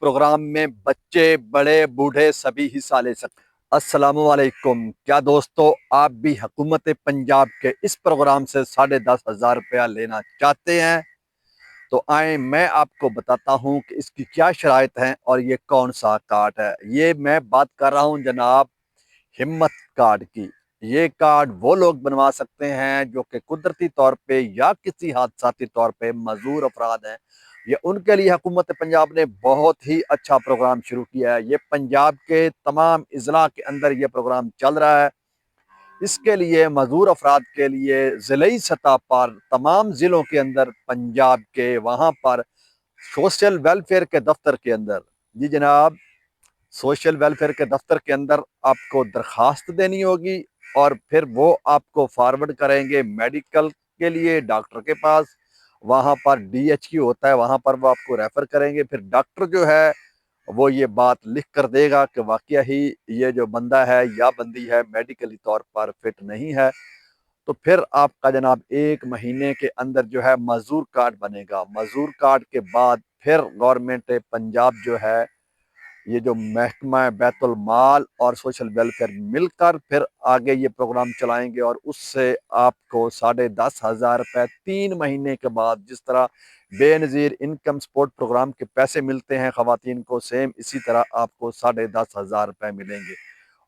Programme में बच्चे बड़े बूढ़े सभी हिस्सा ले सकते हैं। अस्सलाम वालेकुम। क्या दोस्तों आप भी हुकूमत पंजाब के इस प्रोग्राम से 10,500 रुपया लेना चाहते हैं? तो आए मैं आपको बताता हूं कि इसकी क्या शराइत हैं और ये कौन सा कार्ड है। ये मैं बात कर रहा हूं जनाब हिम्मत कार्ड की। ये कार्ड वो लोग बनवा सकते हैं जो कि कुदरती तौर पे या किसी हादसाती तौर पे मजदूर अफराद हैं। ये उनके लिए हुकूमत पंजाब ने बहुत ही अच्छा प्रोग्राम शुरू किया है। ये पंजाब के तमाम अजला के अंदर ये प्रोग्राम चल रहा है। इसके लिए मजदूर अफराद के लिए ज़िली सतह पर तमाम ज़िलों के अंदर पंजाब के वहाँ पर सोशल वेलफेयर के दफ्तर के अंदर, जी जनाब, सोशल वेलफेयर के दफ्तर के अंदर आपको दरखास्त देनी होगी और फिर वो आपको फॉरवर्ड करेंगे मेडिकल के लिए डॉक्टर के पास। वहाँ पर DHQ होता है, वहाँ पर वो आपको रेफ़र करेंगे। फिर डॉक्टर जो है वो ये बात लिख कर देगा कि वाकया ही ये जो बंदा है या बंदी है मेडिकली तौर पर फिट नहीं है। तो फिर आपका जनाब 1 महीने के अंदर जो है मजदूर कार्ड बनेगा। मजदूर कार्ड के बाद फिर गवर्नमेंट पंजाब जो है, ये जो महकमा बैतुल माल और सोशल वेलफेयर मिलकर फिर आगे ये प्रोग्राम चलाएंगे और उससे आपको 10,500 रुपये 3 महीने के बाद, जिस तरह बेनज़ीर इनकम सपोर्ट प्रोग्राम के पैसे मिलते हैं ख़वातीन को, सेम इसी तरह आपको 10,500 रुपये मिलेंगे।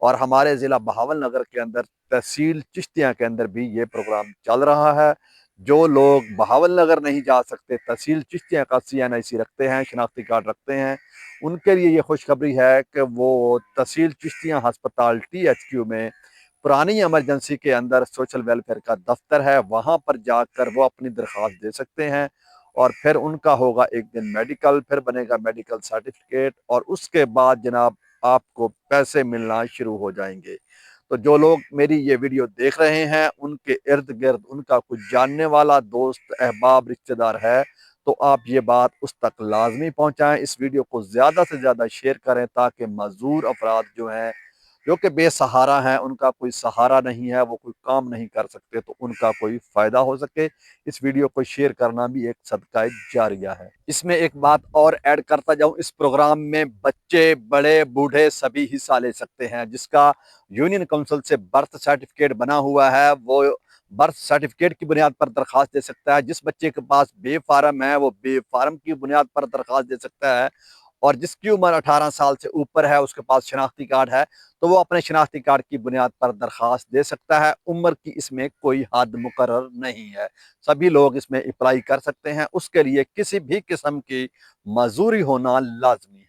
और हमारे ज़िला बहावल नगर के अंदर तहसील चिश्तियाँ के अंदर भी ये प्रोग्राम चल रहा है। जो लोग बहावल नगर नहीं जा सकते, तहसील चिश्तियाँ का CNIC रखते हैं, शनाख्ती कार्ड रखते हैं, उनके लिए ये खुशखबरी है कि वो तहसील चिश्तियाँ अस्पताल THQ में पुरानी इमरजेंसी के अंदर सोशल वेलफेयर का दफ्तर है, वहाँ पर जाकर वो अपनी दरख्वास्त दे सकते हैं। और फिर उनका होगा एक दिन मेडिकल, फिर बनेगा मेडिकल सर्टिफिकेट और उसके बाद जनाब आपको पैसे मिलना शुरू हो जाएंगे। तो जो लोग मेरी ये वीडियो देख रहे हैं उनके इर्द गिर्द उनका कुछ जानने वाला दोस्त अहबाब रिश्तेदार है तो आप ये बात उस तक लाजमी पहुंचाएं। इस वीडियो को ज़्यादा से ज़्यादा शेयर करें ताकि मजदूर अफराद जो हैं, जो कि बेसहारा हैं, उनका कोई सहारा नहीं है, वो कोई काम नहीं कर सकते, तो उनका कोई फ़ायदा हो सके। इस वीडियो को शेयर करना भी एक सदका जारिया है। इसमें एक बात और ऐड करता जाऊं, इस प्रोग्राम में बच्चे बड़े बूढ़े सभी हिस्सा ले सकते हैं। जिसका यूनियन काउंसिल से बर्थ सर्टिफिकेट बना हुआ है वो बर्थ सर्टिफिकेट की बुनियाद पर दरख्वास्त दे सकता है। जिस बच्चे के पास बे फार्म है वो बे फार्म की बुनियाद पर दरख्वास्त दे सकता है। और जिसकी उम्र 18 साल से ऊपर है, उसके पास शनाख्ती कार्ड है, तो वो अपने शनाख्ती कार्ड की बुनियाद पर दरख्वास्त दे सकता है। उम्र की इसमें कोई हद मुकर्रर नहीं है, सभी लोग इसमें अप्लाई कर सकते हैं। उसके लिए किसी भी किस्म की मजूरी होना लाजमी